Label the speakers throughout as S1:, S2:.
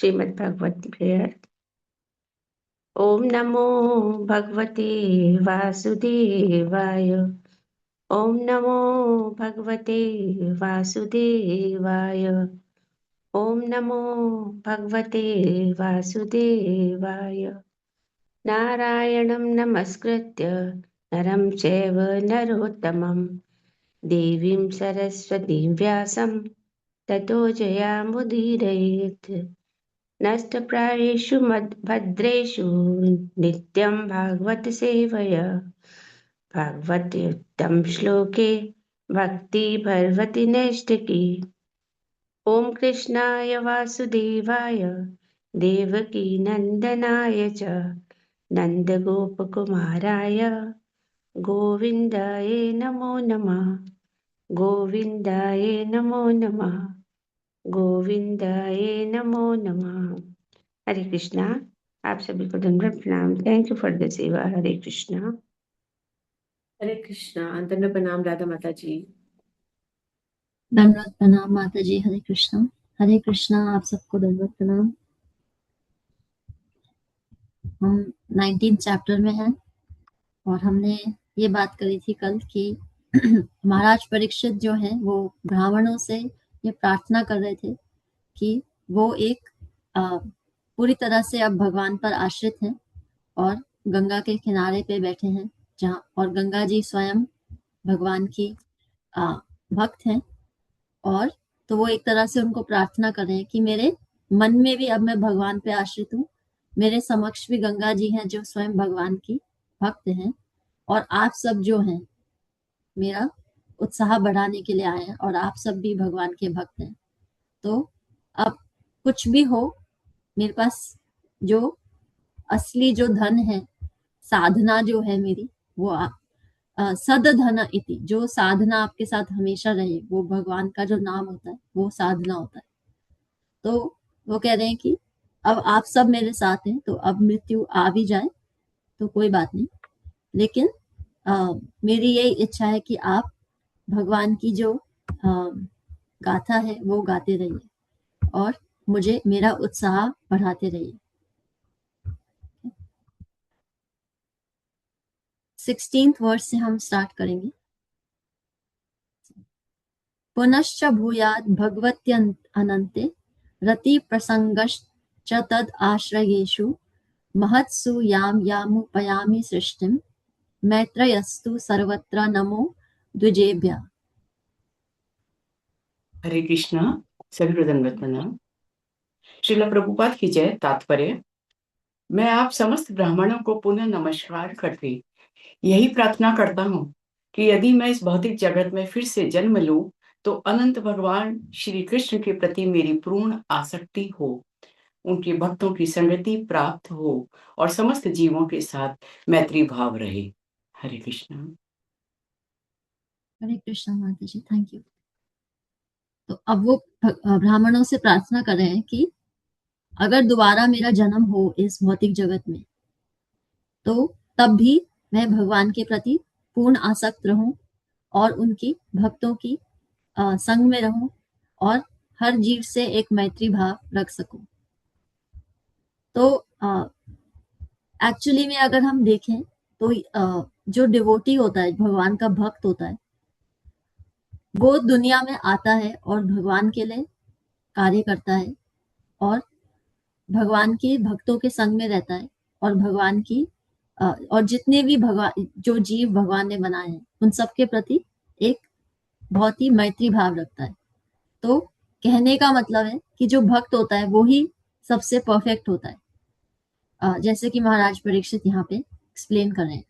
S1: श्रीमद् भगवत prayer. ओम नमो भगवते वासुदेवाय। ओम नमो भगवते वासुदेवाय। ओम नमो भगवते वासुदेवाय। नारायणं नमस्कृत्य नरं चैव नरोत्तमं देवीं सरस्वतीं व्यासं ततो जयामुदीरयेत्। नष्टप्रायेषु भद्रेषु नित्यं भागवत सेवया भागवतोत्तम श्लोके भक्ति भगवती नैष्टिकी। ओम कृष्णाय वासुदेवाय देवकी नंदनाय च नंदगोपकुमाराय गोविन्दाय नमो नमः। गोविन्दाय नमो नमः। गोविन्दाय नमो नमः। हरे कृष्णा। आप सभी को दंडवत प्रणाम। थैंक यू फॉर द सेवा। हरे कृष्णा।
S2: हरे कृष्णा। दंड प्रणाम राधा माता जी।
S3: दंडवत प्रणाम माता जी। हरे कृष्णा। हरे कृष्णा। आप सबको दंडवत प्रणाम। हम 19 चैप्टर में हैं और हमने ये बात करी थी कल कि महाराज परीक्षित जो हैं वो ब्राह्मणों से ये प्रार्थना कर रहे थे कि वो एक पूरी तरह से अब भगवान पर आश्रित हैं और गंगा के किनारे पे बैठे हैं जहाँ, और गंगा जी स्वयं भगवान की भक्त हैं। और तो वो एक तरह से उनको प्रार्थना कर रहे हैं कि मेरे मन में भी अब मैं भगवान पे आश्रित हूँ, मेरे समक्ष भी गंगा जी हैं जो स्वयं भगवान की भक्त हैं, और आप सब जो हैं मेरा उत्साह बढ़ाने के लिए आए हैं और आप सब भी भगवान के भक्त हैं। तो अब कुछ भी हो, मेरे पास जो असली जो धन है, साधना जो है मेरी, वो सदधन इति, जो साधना आपके साथ हमेशा रहे, वो भगवान का जो नाम होता है वो साधना होता है। तो वो कह रहे हैं कि अब आप सब मेरे साथ हैं, तो अब मृत्यु आ भी जाए तो कोई बात नहीं, लेकिन मेरी यही इच्छा है कि आप भगवान की जो गाथा है वो गाते रहिए और मुझे मेरा उत्साह बढ़ाते रहिए। 16th वर्ष से हम स्टार्ट करेंगे। पुनश्च भूयात् भगवत्यनन्ते रति प्रसंगश्च तद् आश्रयेषु महत्सु यां यामुपयामि सृष्टिं मैत्रेयस्तु सर्वत्र नमो द्विजेभ्यः।
S2: हरे कृष्णा। सभी को दंडवत प्रणाम। श्रील प्रभुपाद की जय। तात्पर्य: मैं आप समस्त ब्राह्मणों को पुनः नमस्कार करके यही प्रार्थना करता हूँ कि यदि मैं इस भौतिक जगत में फिर से जन्म लूं तो अनंत भगवान श्री कृष्ण के प्रति मेरी पूर्ण आसक्ति हो, उनके भक्तों की संगति प्राप्त हो और समस्त जीवों के साथ मैत्री भाव रहे। हरे कृष्णा।
S3: हरे कृष्णा माता जी, थैंक यू। तो अब वो ब्राह्मणों से प्रार्थना कर रहे हैं कि अगर दोबारा मेरा जन्म हो इस भौतिक जगत में, तो तब भी मैं भगवान के प्रति पूर्ण आसक्त रहूं और उनकी भक्तों की संग में रहूं और हर जीव से एक मैत्री भाव रख सकूं। तो एक्चुअली में अगर हम देखें तो जो डिवोटी होता है, भगवान का भक्त होता है, वो दुनिया में आता है और भगवान के लिए कार्य करता है और भगवान के भक्तों के संग में रहता है और भगवान की और जितने भी भगवान जो जीव भगवान ने बनाए हैं उन सब के प्रति एक बहुत ही मैत्री भाव रखता है। तो कहने का मतलब है कि जो भक्त होता है वो ही सबसे परफेक्ट होता है। जैसे कि महाराज परीक्षित यहाँ पे एक्सप्लेन कर रहे हैं,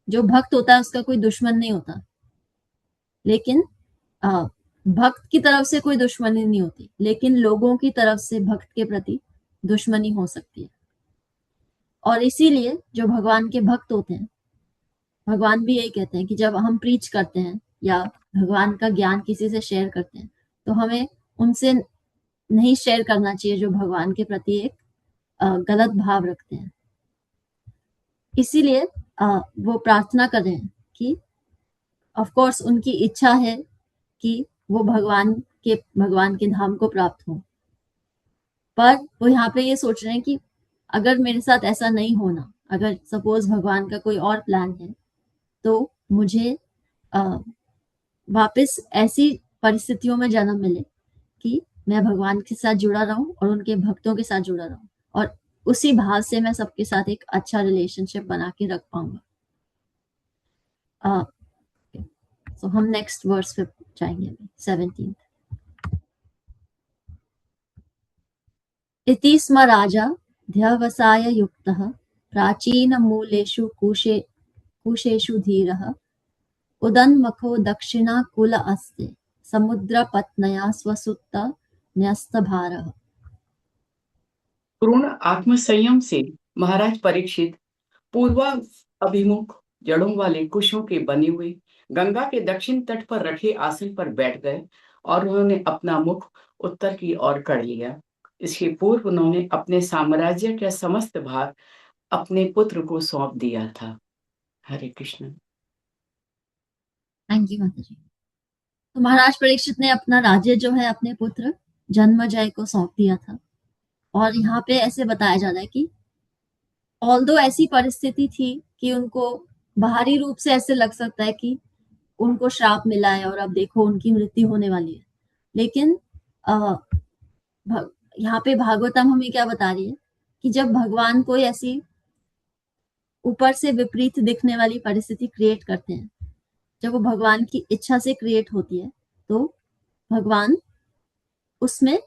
S3: जो भक्त होता है उसका कोई दुश्मन नहीं होता, लेकिन भक्त की तरफ से कोई दुश्मनी नहीं होती, लेकिन लोगों की तरफ से भक्त के प्रति दुश्मनी हो सकती है। और इसीलिए जो भगवान के भक्त होते हैं, भगवान भी यही कहते हैं कि जब हम प्रीच करते हैं या भगवान का ज्ञान किसी से शेयर करते हैं तो हमें उनसे नहीं शेयर करना चाहिए जो भगवान के प्रति एक गलत भाव रखते हैं। इसीलिए वो प्रार्थना कर रहे हैं कि ऑफ कोर्स उनकी इच्छा है कि वो भगवान के धाम को प्राप्त हो, पर वो यहाँ पे ये सोच रहे हैं कि अगर मेरे साथ ऐसा नहीं होना, अगर सपोज भगवान का कोई और प्लान है, तो मुझे वापस ऐसी परिस्थितियों में जन्म मिले कि मैं भगवान के साथ जुड़ा रहूं और उनके भक्तों के साथ जुड़ा रहूं, और उसी भाव से मैं सबके साथ एक अच्छा रिलेशनशिप बना के रख पाऊंगा। सो हम नेक्स्ट वर्स पे जाएंगे, 17। इति स्म राजा ध्यवसाय युक्तः प्राचीनमूलेषु कुशेषु धीरः उदन्मखो दक्षिणाकुल अस्ते समुद्रपत्न्या स्वसुप्त न्यस्तभारः।
S2: पूर्ण आत्मसंयम से महाराज परीक्षित पूर्वाभिमुख जड़ों वाले कुशों के बने हुए गंगा के दक्षिण तट पर रखे आसन पर बैठ गए और उन्होंने अपना मुख उत्तर की ओर कर लिया। इसके पूर्व उन्होंने अपने साम्राज्य का समस्त भार अपने पुत्र को सौंप दिया था। हरे कृष्ण।
S3: थैंक यू माता जी। तो महाराज परीक्षित ने अपना राज्य जो है अपने पुत्र जन्मजय को सौंप दिया था, और यहाँ पे ऐसे बताया जा रहा है कि ऑल्दो ऐसी परिस्थिति थी कि उनको बाहरी रूप से ऐसे लग सकता है कि उनको श्राप मिला है और अब देखो उनकी मृत्यु होने वाली है, लेकिन यहाँ पे भागवतम हमें क्या बता रही है कि जब भगवान कोई ऐसी ऊपर से विपरीत दिखने वाली परिस्थिति क्रिएट करते हैं, जब वो भगवान की इच्छा से क्रिएट होती है, तो भगवान उसमें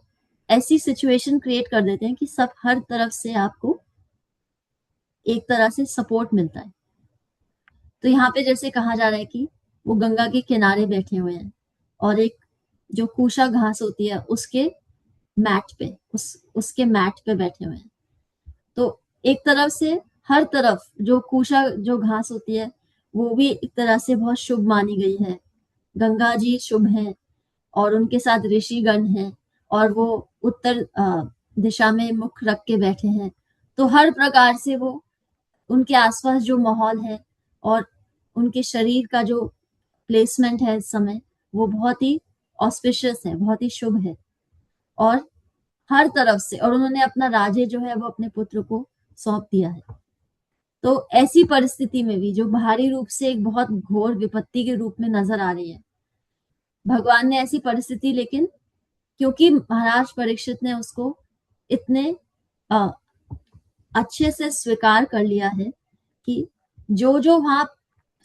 S3: ऐसी सिचुएशन क्रिएट कर देते हैं कि सब हर तरफ से आपको एक तरह से सपोर्ट मिलता है। तो यहाँ पे जैसे कहा जा रहा है कि वो गंगा के किनारे बैठे हुए हैं और एक जो कुशा घास होती है उसके मैट पे उसके मैट पे बैठे हुए हैं। तो एक तरफ से हर तरफ जो कुशा जो घास होती है वो भी एक तरह से बहुत शुभ मानी गई है। गंगा जी शुभ हैं और उनके साथ ऋषिगण हैं और वो उत्तर दिशा में मुख रख के बैठे हैं। तो हर प्रकार से वो उनके आसपास जो माहौल है और उनके शरीर का जो प्लेसमेंट है इस समय वो बहुत ही ऑस्पिशियस है, बहुत ही शुभ है। और हर तरफ से, और उन्होंने अपना राज्य जो है वो अपने पुत्र को सौंप दिया है। तो ऐसी परिस्थिति में भी जो बाहरी रूप से एक बहुत घोर विपत्ति के रूप में नजर आ रही है, भगवान ने ऐसी परिस्थिति, लेकिन क्योंकि महाराज परीक्षित ने उसको इतने अच्छे से स्वीकार कर लिया है कि जो जो वहां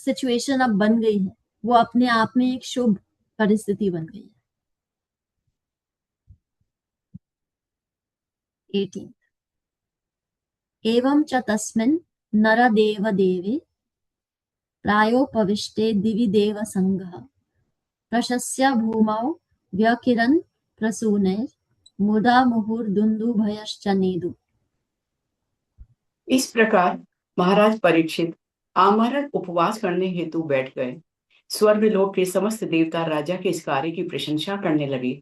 S3: सिचुएशन अब बन गई है वो अपने आप में एक शुभ परिस्थिति बन गई है। 18 एवं च तस्मिन् नरदेव देवे प्रायोपविष्टे दिवि देव संगः प्रशस्य भूमौ व्यकिरन् प्रसूनैर् मुदा मुहुर्दुन्दुभयश्च नेदु।
S2: इस प्रकार महाराज परीक्षित आमरण उपवास करने हेतु बैठ गए। स्वर्गलोक के समस्त देवता राजा के इस कार्य की प्रशंसा करने लगे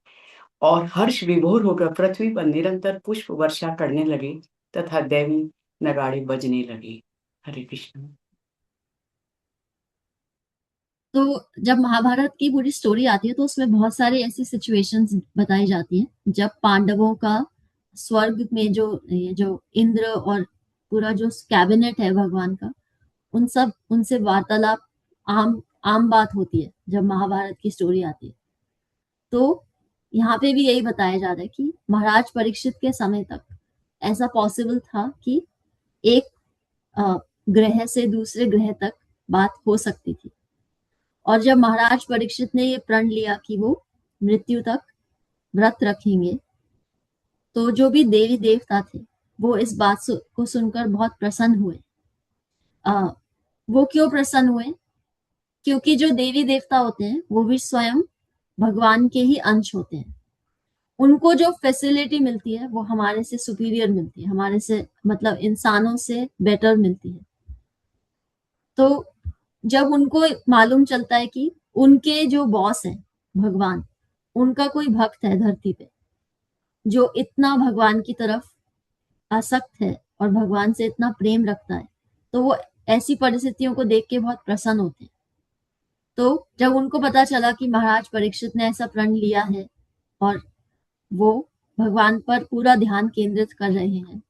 S2: और हर्ष विभोर होकर पृथ्वी पर निरंतर पुष्प वर्षा करने लगे तथा दैवी नगाड़े बजने लगे। हरे कृष्ण।
S3: तो जब महाभारत की पूरी स्टोरी आती है तो उसमें बहुत सारी ऐसी सिचुएशंस बताई जाती हैं जब पांडवों का स्वर्ग में जो इंद्र और पूरा जो कैबिनेट है भगवान का, उनसे वार्तालाप आम बात होती है जब महाभारत की स्टोरी आती है। तो यहाँ पे भी यही बताया जा रहा है कि महाराज परीक्षित के समय तक ऐसा पॉसिबल था कि एक ग्रह से दूसरे ग्रह तक बात हो सकती थी। और जब महाराज परीक्षित ने ये प्रण लिया कि वो मृत्यु तक व्रत रखेंगे, तो जो भी देवी देवता थे वो इस बात को सुनकर बहुत प्रसन्न हुए। वो क्यों प्रसन्न हुए? क्योंकि जो देवी देवता होते हैं वो भी स्वयं भगवान के ही अंश होते हैं। उनको जो फैसिलिटी मिलती है वो हमारे से सुपीरियर मिलती है, हमारे से मतलब इंसानों से बेटर मिलती है। तो जब उनको मालूम चलता है कि उनके जो बॉस हैं भगवान, उनका कोई भक्त है धरती पे जो इतना भगवान की तरफ आसक्त है और भगवान से इतना प्रेम रखता है, तो वो ऐसी परिस्थितियों को देख के बहुत प्रसन्न होते हैं। तो जब उनको पता चला कि महाराज परीक्षित ने ऐसा प्रण लिया है और वो भगवान पर पूरा ध्यान केंद्रित कर रहे हैं,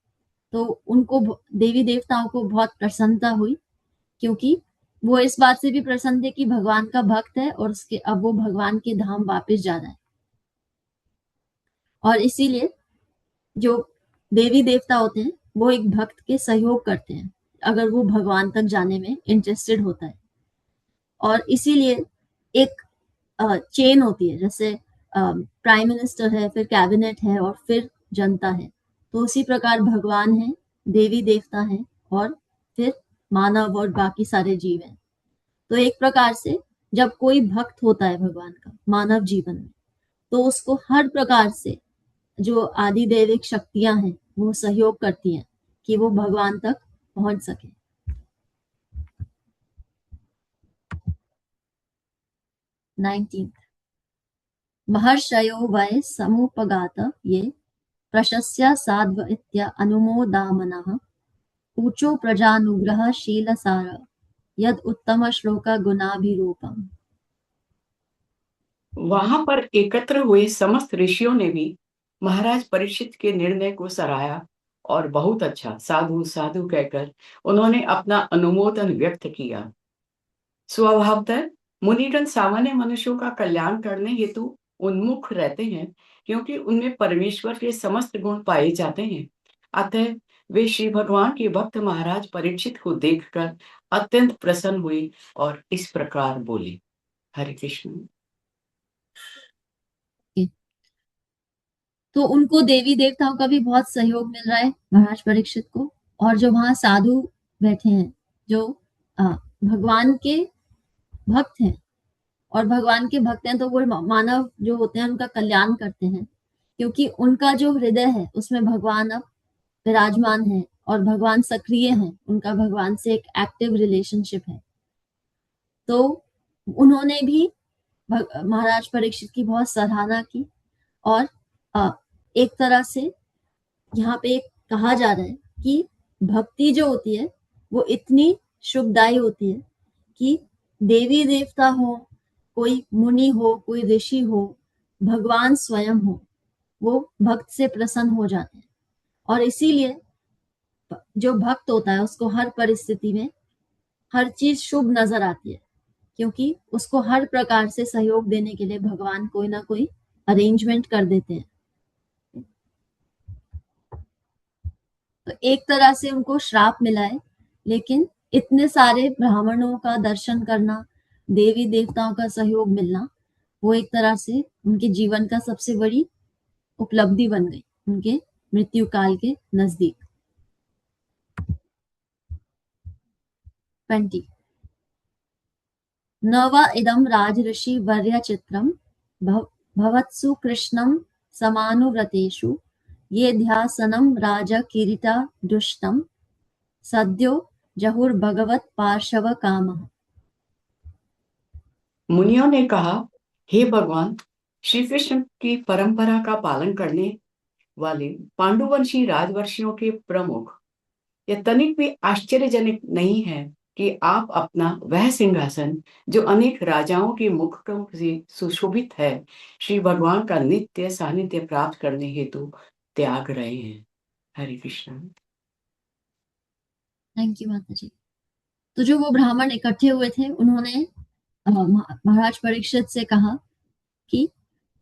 S3: तो उनको देवी देवताओं को बहुत प्रसन्नता हुई, क्योंकि वो इस बात से भी प्रसन्न थे कि भगवान का भक्त है और उसके अब वो भगवान के धाम वापस जा रहा है। और इसीलिए जो देवी देवता होते हैं वो एक भक्त के सहयोग करते हैं अगर वो भगवान तक जाने में इंटरेस्टेड होता है। और इसीलिए एक चेन होती है, जैसे प्राइम मिनिस्टर है, फिर कैबिनेट है और फिर जनता है, तो उसी प्रकार भगवान है, देवी देवता है और फिर मानव और बाकी सारे जीव हैं। तो एक प्रकार से जब कोई भक्त होता है भगवान का मानव जीवन में, तो उसको हर प्रकार से जो आदि दैविक शक्तियां हैं वो सहयोग करती हैं कि वो भगवान तक पहुंच सके। 19 महर्षयो वै समुपगात ये प्रशस्य साध्व इत्य अनुमोदामनः ऊचो प्रजानुग्रह शीलसार यद उत्तम श्लोक गुणाभिरूपम।
S2: वहां पर एकत्र हुए समस्त ऋषियों ने भी महाराज परीक्षित के निर्णय को सराहा और बहुत अच्छा साधु साधु कहकर उन्होंने अपना अनुमोदन व्यक्त किया। स्वभावतः मुनिगण सामान्य मनुष्यों का कल्याण करने हेतु उन्मुख रहते हैं, क्योंकि उनमें परमेश्वर के समस्त गुण पाए जाते हैं। अतः वे श्री भगवान के भक्त महाराज परीक्षित को देखकर अत्यंत प्रसन्न हुए और इस प्रकार बोले। हरे कृष्ण।
S3: तो उनको देवी देवताओं का भी बहुत सहयोग मिल रहा है महाराज परीक्षित को। और जो वहां साधु बैठे हैं जो भगवान के भक्त हैं, और भगवान के भक्त हैं तो वो मानव जो होते हैं उनका कल्याण करते हैं, क्योंकि उनका जो हृदय है उसमें भगवान अब विराजमान है और भगवान सक्रिय हैं, उनका भगवान से एक एक्टिव रिलेशनशिप है। तो उन्होंने भी महाराज परीक्षित की बहुत सराहना की। और एक तरह से यहाँ पे कहा जा रहा है कि भक्ति जो होती है वो इतनी शुभदायी होती है कि देवी देवता हो, कोई मुनि हो, कोई ऋषि हो, भगवान स्वयं हो, वो भक्त से प्रसन्न हो जाते हैं। और इसीलिए जो भक्त होता है उसको हर परिस्थिति में हर चीज शुभ नजर आती है, क्योंकि उसको हर प्रकार से सहयोग देने के लिए भगवान कोई ना कोई अरेंजमेंट कर देते हैं। तो एक तरह से उनको श्राप मिला है, लेकिन इतने सारे ब्राह्मणों का दर्शन करना, देवी देवताओं का सहयोग मिलना, वो एक तरह से उनके जीवन का सबसे बड़ी उपलब्धि बन गई उनके मृत्यु काल के नजदीक। 20 न वा इदं राजऋषि वर्य चित्रम भवत्सु कृष्णं समानुव्रतेषु ये ध्यासनं राजा किरीटा दुष्टम सद्यो जहुर भगवत पार्श्व कामः।
S2: मुनियों ने कहा, हे भगवान, श्री कृष्ण की परंपरा का पालन करने वाले पांडुवंशी राजवंशियों के प्रमुख, यह तनिक भी आश्चर्यजनक नहीं है कि आप अपना वह सिंहासन जो अनेक राजाओं के मुकुटों से सुशोभित है, श्री भगवान का नित्य सानिध्य प्राप्त करने हेतु त्याग रहे हैं। हरे कृष्ण।
S3: थैंक यू माता जी। तो जो वो ब्राह्मण इकट्ठे हुए थे उन्होंने महाराज परीक्षित से कहा कि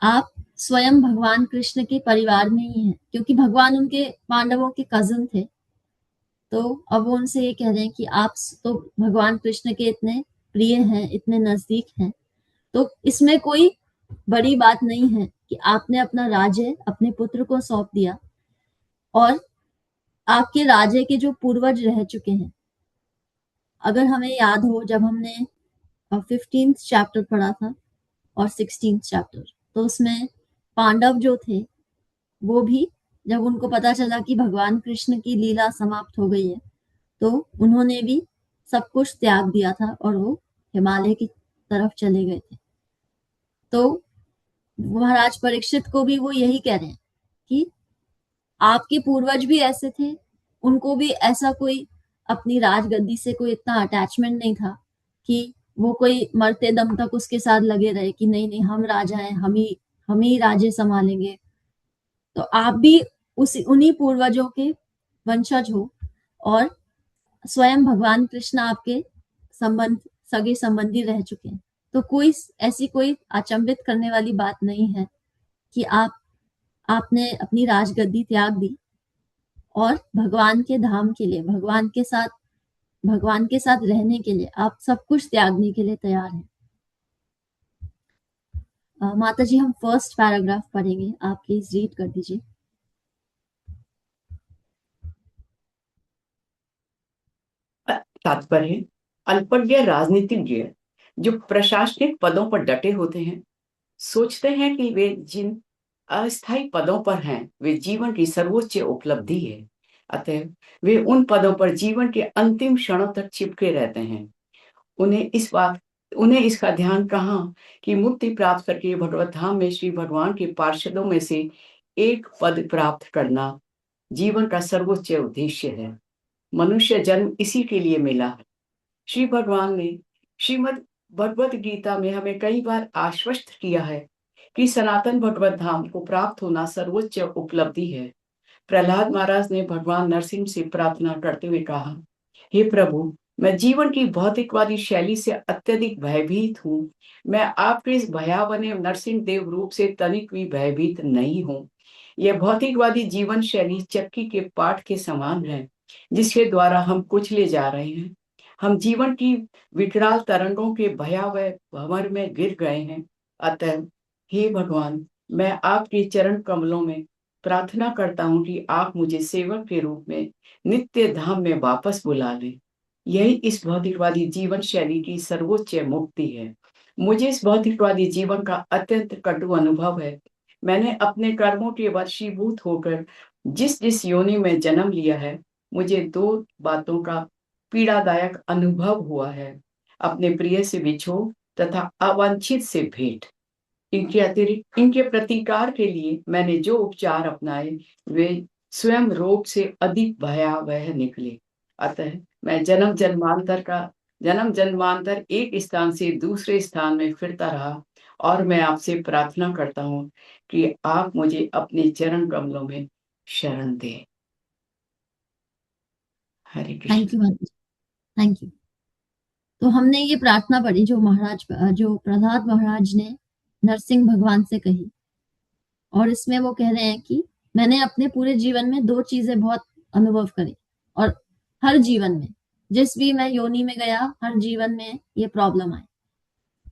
S3: आप स्वयं भगवान कृष्ण के परिवार में ही हैं, क्योंकि भगवान उनके पांडवों के कजिन थे। तो अब वो उनसे ये कह रहे हैं कि आप तो भगवान कृष्ण के इतने प्रिय हैं, इतने नजदीक हैं, तो इसमें कोई बड़ी बात नहीं है कि आपने अपना राज्य अपने पुत्र को सौंप दिया। और आपके राज्य के जो पूर्वज रह चुके हैं, अगर हमें याद हो जब हमने 15th चैप्टर पढ़ा था और 16th चैप्टर, तो उसमें पांडव जो थे वो भी जब उनको पता चला कि भगवान कृष्ण की लीला समाप्त हो गई है, तो उन्होंने भी सब कुछ त्याग दिया था और वो हिमालय की तरफ चले गए थे। तो महाराज परीक्षित को भी वो यही कह रहे हैं कि आपके पूर्वज भी ऐसे थे, उनको भी ऐसा कोई अपनी राजगद्दी से कोई इतना अटैचमेंट नहीं था कि वो कोई मरते दम तक उसके साथ लगे रहे कि नहीं नहीं हम राजा हैं, हम ही राज्य संभालेंगे। तो आप भी उन्हीं पूर्वजों के वंशज हो और स्वयं भगवान कृष्ण आपके सगे संबंधी रह चुके हैं। तो ऐसी कोई अचंभित करने वाली बात नहीं है कि आपने अपनी राजगद्दी त्याग दी और भगवान के धाम के लिए, भगवान के साथ रहने के लिए आप सब कुछ त्यागने के लिए तैयार हैं। माता जी, हम फर्स्ट पैराग्राफ पढ़ेंगे, आप प्लीज रीड कर दीजिए।
S2: तात्पर्य: अल्पज्ञ राजनीतिज्ञ जो प्रशासनिक पदों पर डटे होते हैं सोचते हैं कि वे जिन अस्थायी पदों पर हैं वे जीवन की सर्वोच्च उपलब्धि है, अतः वे उन पदों पर जीवन के अंतिम क्षणों तक चिपके रहते हैं। उन्हें इसका ध्यान कहाँ कि मुक्ति प्राप्त करके भगवत धाम में श्री भगवान के पार्षदों में से एक पद प्राप्त करना जीवन का सर्वोच्च उद्देश्य है। मनुष्य जन्म इसी के लिए मिला है। श्री भगवान ने श्रीमद् भगवत गीता में हमें कई बार आश्वस्त किया है कि सनातन भगवत धाम को प्राप्त होना सर्वोच्च उपलब्धि है। प्रहलाद महाराज ने भगवान नरसिंह से प्रार्थना करते हुए कहा, हे प्रभु, मैं जीवन की भौतिकवादी शैली से अत्यधिक भयभीत हूँ। मैं आपके इस भयावह नरसिंह देव रूप से तनिक भी भयभीत नहीं हूँ। यह भौतिकवादी जीवन शैली चक्की के पाठ के समान है जिसके द्वारा हम कुचले जा रहे हैं। हम जीवन की विकराल तरंगों के भयावह भंवर में गिर गए हैं। अतः हे भगवान, मैं आपके चरण कमलों में प्रार्थना करता हूँ कि आप मुझे सेवक के रूप में नित्य धाम में वापस बुला लें। यही इस भौतिकवादी जीवन शैली की सर्वोच्च मुक्ति है। मुझे इस भौतिकवादी जीवन का अत्यंत कटु अनुभव है। मैंने अपने कर्मों के वशीभूत होकर जिस जिस योनि में जन्म लिया है, मुझे दो बातों का पीड़ादायक अनुभव हुआ है: अपने प्रिय से विछोह तथा अवांछित से भेंट। इनके प्रतिकार के लिए मैंने जो उपचार अपनाए वे स्वयं रोग से अधिक भयावह निकले। अतः मैं जन्म जन्मांतर एक स्थान से दूसरे स्थान में फिरता रहा और मैं आपसे प्रार्थना करता हूँ कि आप मुझे अपने चरण कमलों में शरण दें। हरे
S3: थैंक
S2: कृष्ण।
S3: यू माता जी, थैंक यू। तो हमने ये प्रार्थना पढ़ी जो प्रहलाद महाराज ने नरसिंह भगवान से कही, और इसमें वो कह रहे हैं कि मैंने अपने पूरे जीवन में दो चीजें बहुत अनुभव करी, और हर जीवन में जिस भी मैं योनि में गया, हर जीवन में ये प्रॉब्लम आई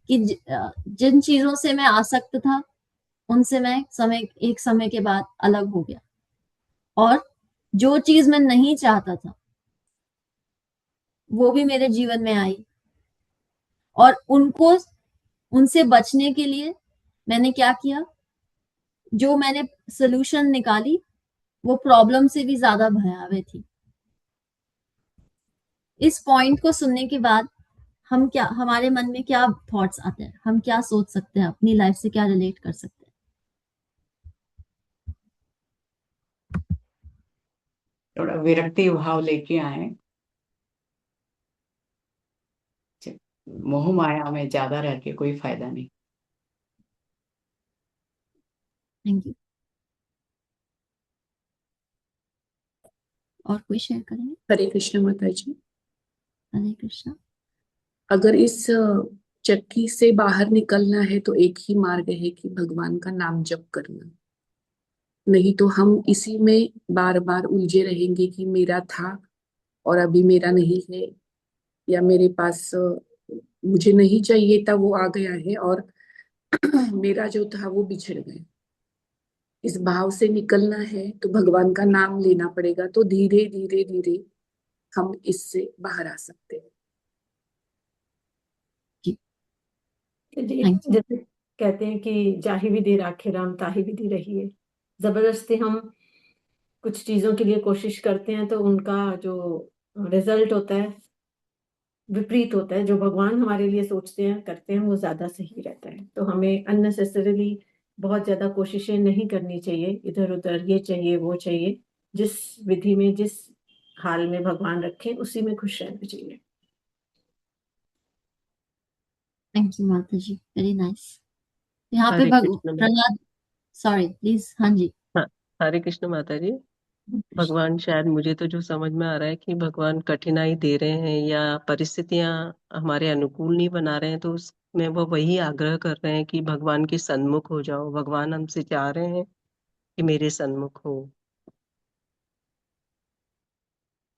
S3: कि जिन चीजों से मैं आसक्त था उनसे मैं एक समय के बाद अलग हो गया, और जो चीज मैं नहीं चाहता था वो भी मेरे जीवन में आई, और उनसे बचने के लिए मैंने क्या किया, जो मैंने सोल्यूशन निकाली वो प्रॉब्लम से भी ज्यादा भयावह थी। इस पॉइंट को सुनने के बाद हमारे मन में क्या थॉट्स आते हैं, हम क्या सोच सकते हैं, अपनी लाइफ से क्या रिलेट कर सकते हैं?
S2: थोड़ा विरक्ति भाव लेके आए। मोह माया में ज्यादा रह के कोई फायदा नहीं।
S3: Thank you. और कोई शेयर करेंगे?
S4: हरे कृष्ण माता जी।
S3: हरे कृष्णा।
S4: अगर इस चक्की से बाहर निकलना है तो एक ही मार्ग है कि भगवान का नाम जप करना, नहीं तो हम इसी में बार बार उलझे रहेंगे कि मेरा था और अभी मेरा नहीं है, या मेरे पास मुझे नहीं चाहिए था वो आ गया है, और मेरा जो था वो बिछड़ गया। इस भाव से निकलना है तो भगवान का नाम लेना पड़ेगा, तो धीरे धीरे धीरे हम इससे बाहर आ सकते हैं।
S3: Thank you.
S5: जैसे कहते हैं कि जाहि विधि राखे राम ताहि विधि रहिए। जबरदस्ती हम कुछ चीजों के लिए कोशिश करते हैं तो उनका जो रिजल्ट होता है विपरीत होता है। जो भगवान हमारे लिए सोचते हैं करते हैं वो ज्यादा सही रहता है। तो हमें अननेसेसरीली बहुत ज्यादा कोशिशें नहीं करनी चाहिए, इधर उधर ये चाहिए वो चाहिए। जिस विधि में जिस हाल में भगवान रखें उसी में खुश रहना चाहिए।
S3: थैंक यू माता जी, वेरी नाइस। यहाँ पे
S6: Hare Krishna ma'am.
S3: Prahlad, sorry please, हाँ जी।
S6: हाँ, हरे कृष्ण माता जी। भगवान शायद, मुझे तो जो समझ में आ रहा है कि भगवान कठिनाई दे रहे हैं या परिस्थितियां हमारे अनुकूल नहीं बना रहे हैं, तो उसमें वो वही आग्रह कर रहे हैं कि भगवान के सन्मुख हो जाओ। भगवान हमसे चाह रहे हैं कि मेरे सन्मुख हो।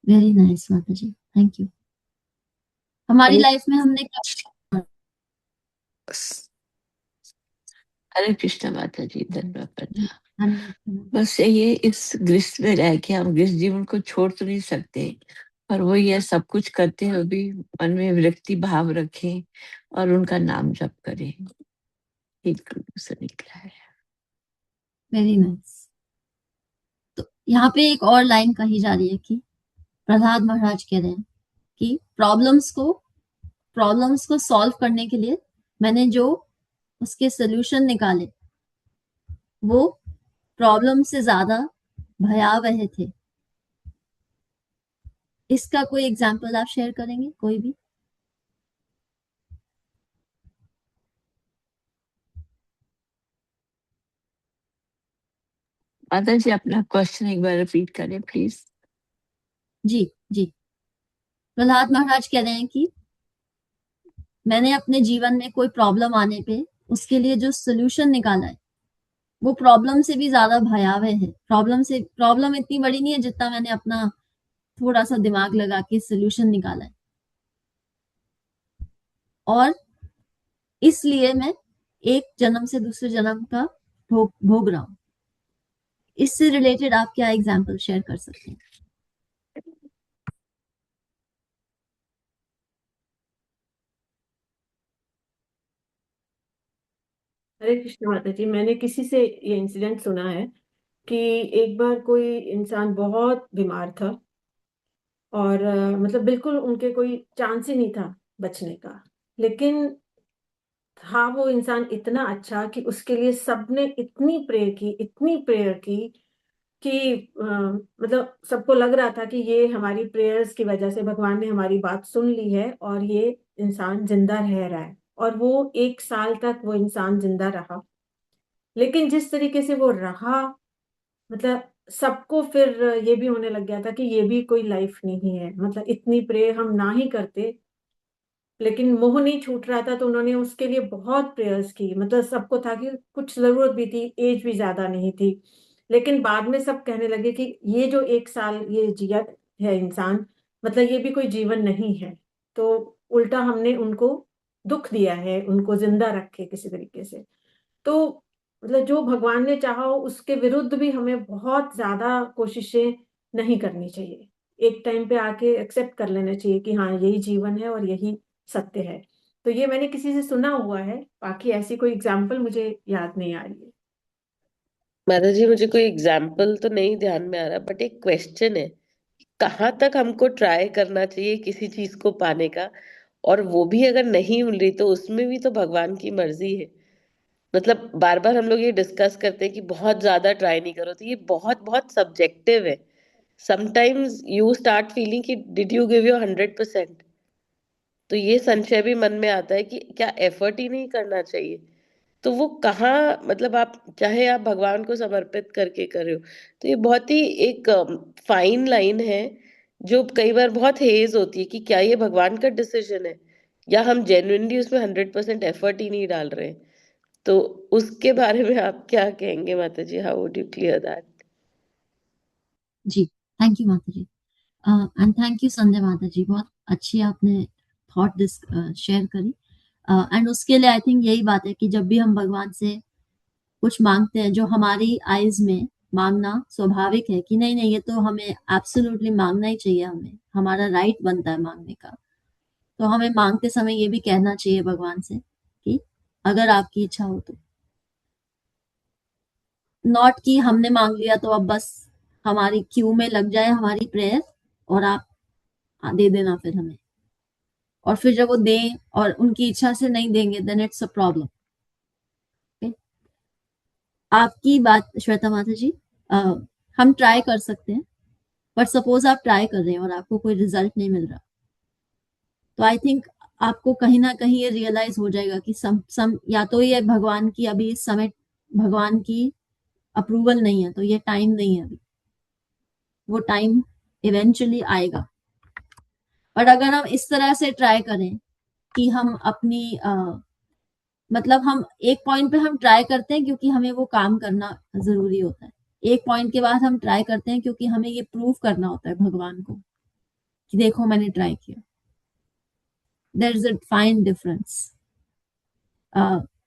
S3: वेरी नाइस माता जी, थैंक यू। हमारी
S7: हरे
S3: लाइफ में हमने
S7: हरे कृष्ण माता जी, धन्यवाद प्रणाम।
S3: हमने
S7: बस ये इस ग्रस्त में रह के हम ग्रस्त जीवन को छोड़ तो नहीं सकते, पर वो ये सब कुछ करते हुए भी मन में विरक्ति भाव रखें और उनका नाम जप करें। एक से निकला है।
S3: Very nice. तो यहाँ पे एक और लाइन कही जा रही है कि प्रहलाद महाराज कह रहे हैं कि प्रॉब्लम्स को सॉल्व करने के लिए मैंने जो उसके सोल्यूशन निकाले वो प्रॉब्लम से ज्यादा भयावह थे। इसका कोई एग्जांपल आप शेयर करेंगे, कोई भी?
S7: माता जी, अपना क्वेश्चन एक बार रिपीट करें प्लीज।
S3: जी जी। प्रहलाद महाराज कह रहे हैं कि मैंने अपने जीवन में कोई प्रॉब्लम आने पे उसके लिए जो सोल्यूशन निकाला है वो प्रॉब्लम से भी ज्यादा भयावह है। प्रॉब्लम इतनी बड़ी नहीं है जितना मैंने अपना थोड़ा सा दिमाग लगा के सोल्यूशन निकाला है, और इसलिए मैं एक जन्म से दूसरे जन्म का भोग रहा हूँ। इससे रिलेटेड आप क्या एग्जाम्पल शेयर कर सकते हैं?
S5: हरे कृष्ण माता जी, मैंने किसी से ये इंसिडेंट सुना है कि एक बार कोई इंसान बहुत बीमार था और मतलब बिल्कुल उनके कोई चांस ही नहीं था बचने का। लेकिन था वो इंसान इतना अच्छा कि उसके लिए सबने इतनी प्रेयर की कि मतलब सबको लग रहा था कि ये हमारी प्रेयर्स की वजह से भगवान ने हमारी बात सुन ली है और ये इंसान जिंदा रह रहा है। और वो 1 साल तक वो इंसान जिंदा रहा। लेकिन जिस तरीके से वो रहा, मतलब सबको फिर ये भी होने लग गया था कि ये भी कोई लाइफ नहीं है। मतलब इतनी प्रेयर हम ना ही करते, लेकिन मोह नहीं छूट रहा था तो उन्होंने उसके लिए बहुत प्रेयर्स की। मतलब सबको था कि कुछ जरूरत भी थी, एज भी ज्यादा नहीं थी। लेकिन बाद में सब कहने लगे कि ये जो 1 साल ये जिया है इंसान, मतलब ये भी कोई जीवन नहीं है। तो उल्टा हमने उनको दुख दिया है, उनको जिंदा रखे किसी तरीके से। तो मतलब जो भगवान ने चाहा हो उसके विरुद्ध भी हमें बहुत ज्यादा कोशिशें नहीं करनी चाहिए। एक टाइम पे आके एक्सेप्ट कर लेना चाहिए कि हाँ यही जीवन है और यही सत्य है। तो ये मैंने किसी से सुना हुआ है, बाकी ऐसी कोई एग्जाम्पल मुझे याद नहीं आ रही है।
S8: माता जी, मुझे कोई एग्जाम्पल तो नहीं ध्यान में आ रहा, बट एक क्वेश्चन है, कहाँ तक हमको ट्राई करना चाहिए किसी चीज को पाने का? और वो भी अगर नहीं मिल रही तो उसमें भी तो भगवान की मर्जी है। मतलब बार बार हम लोग ये डिस्कस करते हैं कि बहुत ज्यादा ट्राई नहीं करो, तो ये बहुत बहुत सब्जेक्टिव है। समटाइम्स यू स्टार्ट फीलिंग कि डिड यू गिव योर 100%? तो ये संशय भी मन में आता है कि क्या एफर्ट ही नहीं करना चाहिए? तो वो कहाँ, मतलब आप चाहे आप भगवान को समर्पित करके कर रहे हो, तो ये बहुत ही एक फाइन लाइन है जो कई बार बहुत हेज होती है कि क्या ये भगवान का डिसीजन है या हम जेन्युइनली उसमें 100% एफर्ट ही नहीं डाल रहे हैं। तो उसके बारे में आप क्या कहेंगे माता जी? How would you clear that?
S3: जी, थैंक यू माता जी, एंड थैंक यू संजय माता जी, बहुत अच्छी आपने थॉट शेयर करी। एंड उसके लिए आई थिंक यही बात है कि जब भी हम भगवान से कुछ मांगते हैं जो हमारी आइज में मांगना स्वाभाविक है कि नहीं नहीं ये तो हमें एब्सोल्युटली मांगना ही चाहिए, हमें हमारा राइट बनता है मांगने का, तो हमें मांगते समय ये भी कहना चाहिए भगवान से कि अगर आपकी इच्छा हो तो। नॉट कि हमने मांग लिया तो अब बस हमारी क्यू में लग जाए हमारी प्रेयर और आप दे देना फिर हमें, और फिर जब वो दें और उनकी इच्छा से नहीं देंगे देन इट्स अ प्रॉब्लम। आपकी बात श्वेता माता जी, हम ट्राई कर सकते हैं, बट सपोज आप ट्राई कर रहे हैं और आपको कोई रिजल्ट नहीं मिल रहा, तो आई थिंक आपको कहीं ना कहीं ये रियलाइज हो जाएगा कि सम या तो ये भगवान की अभी इस समय भगवान की अप्रूवल नहीं है, तो ये टाइम नहीं है अभी, वो टाइम इवेंचुअली आएगा। और अगर हम इस तरह से ट्राई करें कि हम अपनी मतलब हम एक पॉइंट पे हम ट्राई करते हैं क्योंकि हमें वो काम करना जरूरी होता है, एक पॉइंट के बाद हम ट्राई करते हैं क्योंकि हमें ये प्रूव करना होता है भगवान को कि देखो मैंने ट्राई किया। There is a fine difference.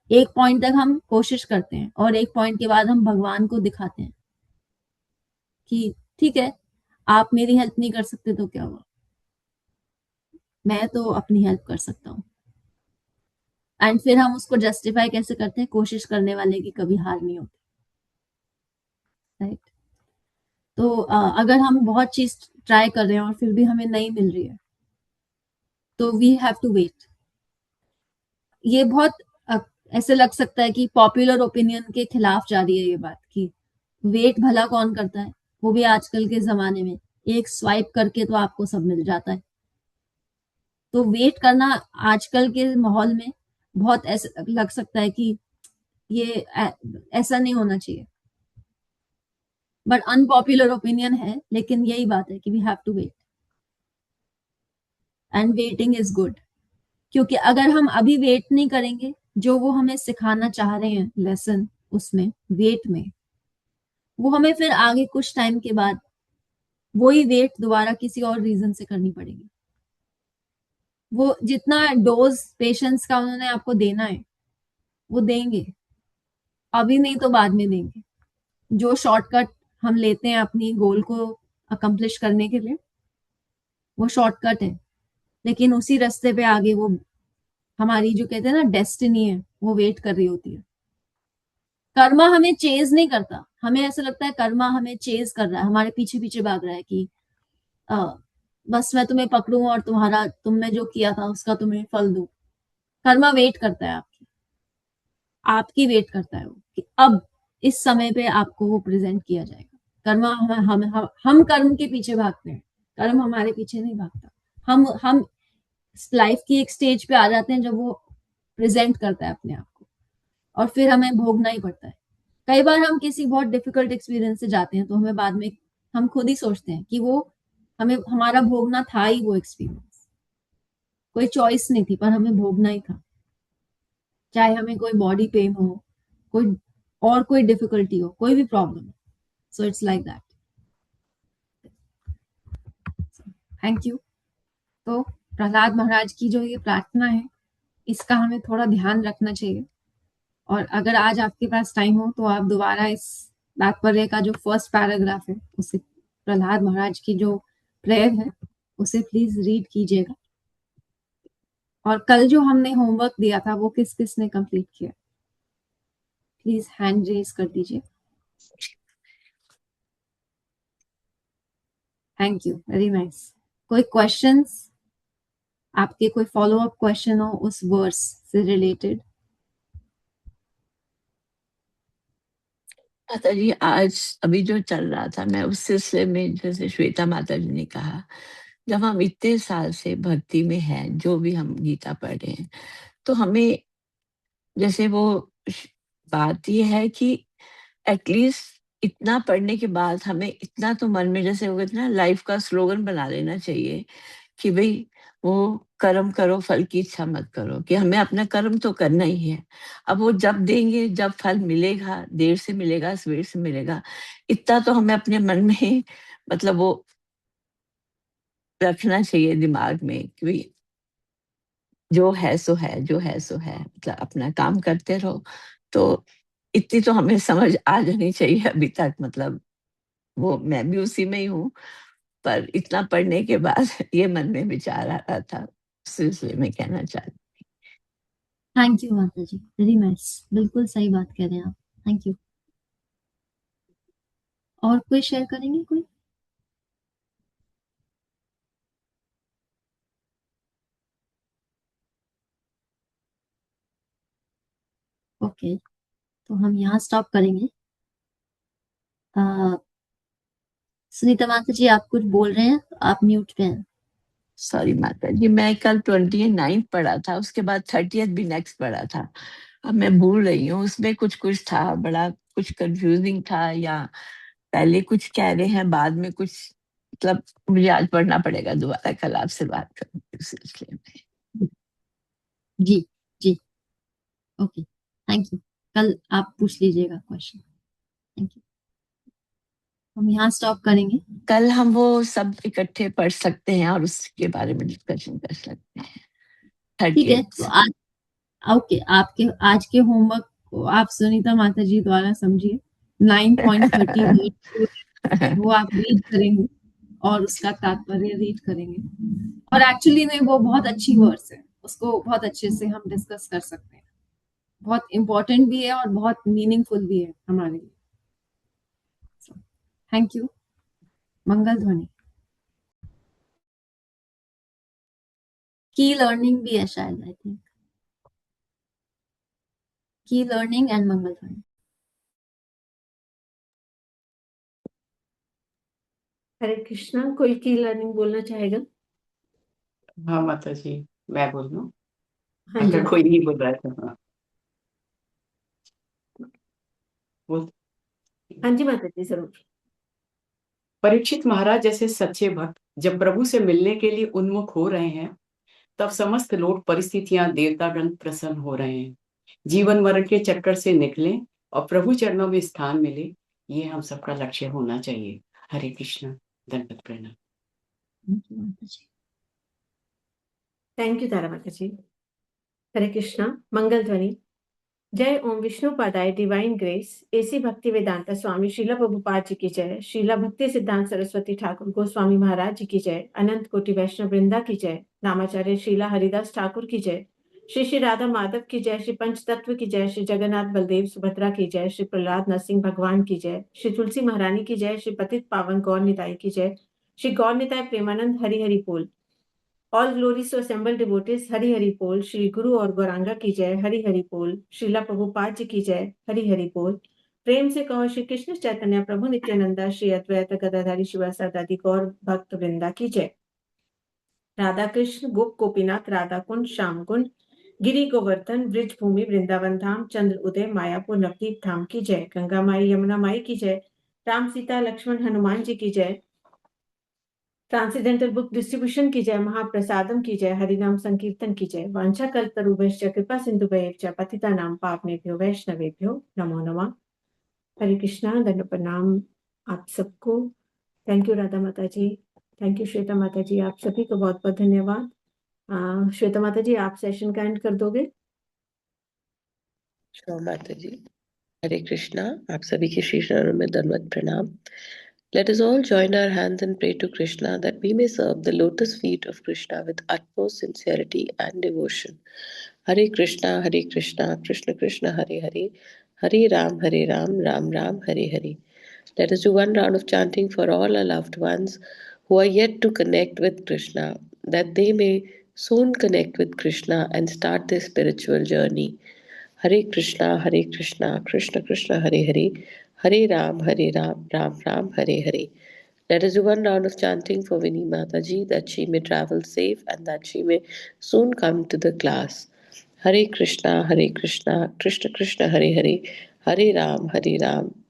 S3: एक पॉइंट तक हम कोशिश करते हैं और एक पॉइंट के बाद हम भगवान को दिखाते हैं कि ठीक है, आप मेरी हेल्प नहीं कर सकते तो क्या हुआ, मैं तो अपनी हेल्प कर सकता हूँ। एंड फिर हम उसको जस्टिफाई कैसे करते हैं, कोशिश करने वाले की कभी हार नहीं होती, राइट। तो अगर हम बहुत चीज ट्राई कर रहे हैं और फिर भी हमें नहीं मिल रही है, तो वी हैव टू वेट। ये बहुत ऐसे लग सकता है कि पॉपुलर ओपिनियन के खिलाफ जा रही है ये बात कि वेट भला कौन करता है, वो भी आजकल के जमाने में एक स्वाइप करके तो आपको सब मिल जाता है। तो वेट करना आजकल के माहौल में बहुत ऐसा लग सकता है कि ये ऐसा नहीं होना चाहिए, बट अनपॉपुलर ओपिनियन है, लेकिन यही बात है कि we have to wait and waiting is good. क्योंकि अगर हम अभी वेट नहीं करेंगे, जो वो हमें सिखाना चाह रहे हैं लेसन उसमें वेट में, वो हमें फिर आगे कुछ टाइम के बाद वही वेट दोबारा किसी और रीजन से करनी पड़ेगी। वो जितना डोज पेशेंस का उन्होंने आपको देना है वो देंगे, अभी नहीं तो बाद में देंगे। जो शॉर्टकट हम लेते हैं अपनी गोल को अकम्प्लिश करने के लिए, वो शॉर्टकट है, लेकिन उसी रास्ते पे आगे वो हमारी जो कहते हैं ना डेस्टिनी है, वो वेट कर रही होती है। कर्मा हमें चेज नहीं करता, हमें ऐसा लगता है कर्मा हमें चेज कर रहा है, हमारे पीछे पीछे भाग रहा है कि आ, बस मैं तुम्हें पकड़ूं और तुम्हारा तुमने जो किया था उसका तुम्हें फल दूं। कर्मा वेट करता है आपकी, आपकी वेट करता है वो कि अब इस समय पे आपको वो प्रेजेंट किया जाएगा। कर्मा हम कर्म के पीछे भागते हैं, कर्म हमारे पीछे नहीं भागता। हम लाइफ की एक स्टेज पे आ जाते हैं जब वो प्रेजेंट करता है अपने आप को, और फिर हमें भोगना ही पड़ता है। कई बार हम किसी बहुत डिफिकल्ट एक्सपीरियंस से जाते हैं तो हमें बाद में हम खुद ही सोचते हैं कि वो हमें हमारा भोगना था ही, वो एक्सपीरियंस कोई चॉइस नहीं थी, पर हमें भोगना ही था। चाहे हमें कोई बॉडी पेन हो, कोई और कोई डिफिकल्टी हो, कोई भी प्रॉब्लम हो, so it's like that. Thank you. तो प्रहलाद महाराज की जो ये प्रार्थना है, इसका हमें थोड़ा ध्यान रखना चाहिए। और अगर आज आपके पास टाइम हो तो आप दोबारा इस तात्पर्य का जो फर्स्ट पैराग्राफ है, उसे प्रहलाद महाराज की जो प्रेयर है उसे प्लीज रीड कीजिएगा। और कल जो हमने होमवर्क दिया था वो किस किस ने कंप्लीट किया, प्लीज हैंड रेज कर दीजिए। Thank you, very nice. कोई क्वेश्चंस, आपके कोई फॉलो अप क्वेश्चन हो उस वर्स से रिलेटेड?
S7: माता जी, आज अभी जो चल रहा था, मैं उस सिलसिले में, जैसे श्वेता माता जी ने कहा, जब हम इतने साल से भक्ति में हैं, जो भी हम गीता पढ़ रहे हैं, तो हमें जैसे वो बात ये है कि एटलीस्ट इतना पढ़ने के बाद हमें इतना तो मन में, जैसे वो कहते हैं ना, लाइफ का स्लोगन बना लेना चाहिए कि भाई वो कर्म करो, फल की इच्छा मत करो, कि हमें अपना कर्म तो करना ही है। अब वो जब देंगे, जब फल मिलेगा, देर से मिलेगा सवेर से मिलेगा, इतना तो हमें अपने मन में मतलब वो रखना चाहिए दिमाग में कि भाई जो है सो है, जो है सो है, मतलब अपना काम करते रहो। तो इतनी तो हमें समझ आ जानी चाहिए अभी तक, मतलब वो मैं भी उसी में ही हूँ, पर इतना पढ़ने के बाद ये मन में विचार आ रहा था, उस सिलसिले में कहना चाहती।
S3: थैंक यू माता जी, वेरी नाइस, बिल्कुल सही बात कह रहे हैं आप। Thank you. और कोई शेयर करेंगे कोई? ओके, तो हम यहाँ स्टॉप करेंगे। सुनीता माता जी, आप कुछ बोल रहे हैं, आप म्यूट पे हैं।
S7: सॉरी माता जी, मैं कल 29 पढ़ा था, उसके बाद 30th भी नेक्स्ट पढ़ा था, अब मैं भूल रही हूँ, उसमें कुछ कुछ था, बड़ा कुछ कंफ्यूजिंग था, या पहले कुछ कह रहे हैं बाद में कुछ, मतलब मुझे आज पढ़ना पड़ेगा दोबारा, कल आपसे बात करूंगी इस सिलसिले में।
S3: जी जी, ओके, थैंक यू। कल आप पूछ लीजिएगा क्वेश्चन। Thank you. हम यहाँ स्टॉप करेंगे।
S7: कल हम वो सब इकट्ठे पढ़ सकते हैं और उसके बारे में डिस्कशन कर सकते हैं।
S3: ठीक है,
S7: 38
S3: तो आज ओके, आपके आज के होमवर्क को आप सुनीता माता जी द्वारा समझिए। 9.38 वो आप रीड करेंगे और उसका तात्पर्य रीड करेंगे। और एक्चुअली में वो बहुत अच्छी वर्ड्स है, उसको बहुत अच्छे से हम डिस्कस कर सकते हैं। बहुत इम्पोर्टेंट भी है और बहुत मीनिंगफुल भी है हमारे लिए। Thank you. मंगल ध्वनि। की लर्निंग भी है शायद, आई थिंक की लर्निंग एंड मंगल ध्वनि।
S5: हरे कृष्णा, कोई की लर्निंग बोलना चाहेगा?
S2: हाँ माता जी, मैं बोल लूं
S5: हाँ जी
S2: अगर कोई नहीं बोल रहा है तो। हाँ बोल।
S5: हाँ जी माता जी, जरूर।
S2: परीक्षित महाराज जैसे सच्चे भक्त जब प्रभु से मिलने के लिए उन्मुख हो रहे हैं, तब समस्त लोग, परिस्थितियां, देवतागण प्रसन्न हो रहे हैं। जीवन मरण के चक्कर से निकलें और प्रभु चरणों में स्थान मिले, ये हम सबका लक्ष्य होना चाहिए। हरे कृष्ण, दंडवत प्रणाम।
S5: थैंक यू तारा माता जी। हरे कृष्णा, मंगल ध्वनि। जय ओम विष्णु पादाय डिवाइन ग्रेस, एसी भक्ति वेदांता स्वामी श्रीला प्रभुपाद जी की जय, श्रीला भक्ति सिद्धांत सरस्वती ठाकुर गोस्वामी महाराज जी की जय, अनंत कोटि वैष्णव वृंदा की जय, नामाचार्य श्रीला हरिदास ठाकुर की जय, श्री श्री राधा माधव की जय, श्री पंच तत्व की जय, श्री जगन्नाथ बलदेव सुभद्रा की जय, श्री प्रहलाद नरसिंह भगवान की जय, श्री तुलसी महारानी की जय, श्री पतित पावन गौर निताई की जय, श्री गौर निताय प्रेमानंद हरि हरि बोल। All glories to assembled devotees, Hari Hari बोल। श्री गुरु और गौरांगा की जय, हरि हरि बोल। श्रीला प्रभुपाद जी की जय, हरि हरि बोल। प्रेम से कहो श्री कृष्ण चैतन्य प्रभु नित्यानंदा, श्री अद्वैत गदाधारी शिवासादि गौर भक्त वृंदा की जय। राधा कृष्ण गोप गोपीनाथ राधा कुंड श्याम कुंड, गिरी गोवर्धन ब्रिज भूमि वृंदावन धाम, चंद्र उदय मायापुर नवदीप धाम की जय। गंगा माई यमुना माई की जय, राम सीता लक्ष्मण हनुमान जी की जय। ट्रांसीडेंटल बुक डिस्ट्रीब्यूशन की जय, महाप्रसादम की जय, हरिनाम संकीर्तन की जय। वांछा कल्पतरुभ्यश्च कृपा सिंधुभ्यश्च पतितानां पावनेभ्यो वैष्णवेभ्यो नमो नमः। हरे कृष्णा, दंड प्रणाम आप सबको। थैंक यू राधा माता जी, थैंक यू श्वेता माता जी, आप सभी को बहुत बहुत धन्यवाद। श्वेता माता जी, आप सेशन का एंड कर दोगे?
S8: श्योर माता जी। हरे कृष्णा, आप सभी के श्री चरणों में दंडवत प्रणाम। Let us all join our hands and pray to Krishna that we may serve the lotus feet of Krishna with utmost sincerity and devotion. Hare Krishna, Krishna Krishna, Hare Hare, Hare Ram, Ram Ram, Hare Hare. Let us do one round of chanting for all our loved ones who are yet to connect with Krishna, that they may soon connect with Krishna and start their spiritual journey. Hare Krishna, Krishna Krishna, Hare Hare, Hare Ram, Ram Ram, Hare Hare. Let us do one round of chanting for Vinny Mataji, that she may travel safe and that she may soon come to the class. Hare Krishna, Krishna Krishna, Hare Hare, Hare Ram,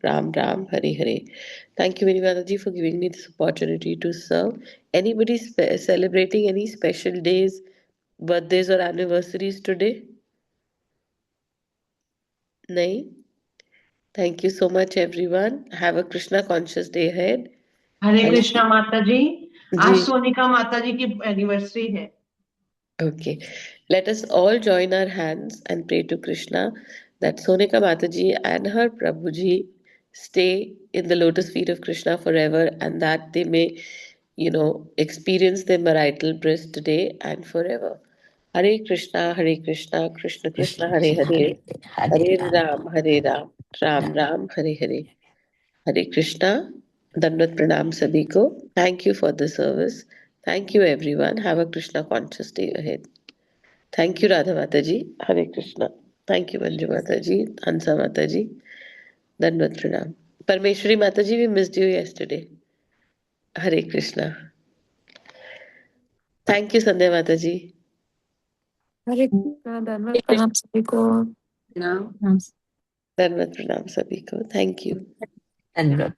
S8: Ram Ram, Hare Hare. Thank you, Vinny Mataji, for giving me this opportunity to serve. Anybody celebrating any special days, birthdays or anniversaries today? नहीं? Thank you so much, everyone. Have a Krishna conscious day ahead.
S9: Hare
S8: Hare
S9: Krishna माता जी, आज
S8: जी.
S9: सोनिका माता जी की anniversary है।
S8: Okay. Let us all join our hands and pray to Krishna that Sonika Mataji and her Prabhuji stay in the lotus feet of Krishna forever and that they may, experience their marital bliss today and forever. Hare Krishna, Krishna
S7: Krishna
S8: Krishna, Hare
S7: Krishna
S8: Hare,
S7: Hare
S8: Hare
S7: Ram
S8: Ram, Ram
S7: Ram.
S8: Ram, Hare Hare. Hare Krishna, Dandavat Pranam sabhi ko. Thank you for the service. Thank you everyone. Have a Krishna conscious day ahead. Thank you Radha Mataji. Hare Krishna. Thank you Manju Mataji, Hansa Mataji. Dandavat Pranam. Parmeshwari Mataji, we missed you yesterday. Hare Krishna. Thank you Sandhya Mataji.
S10: हरे कृष्णा, धन्यवाद प्रणाम सभी को।
S4: प्रणाम।
S3: हम
S8: दंडवत प्रणाम सभी को। Thank you.
S7: धन्यवाद।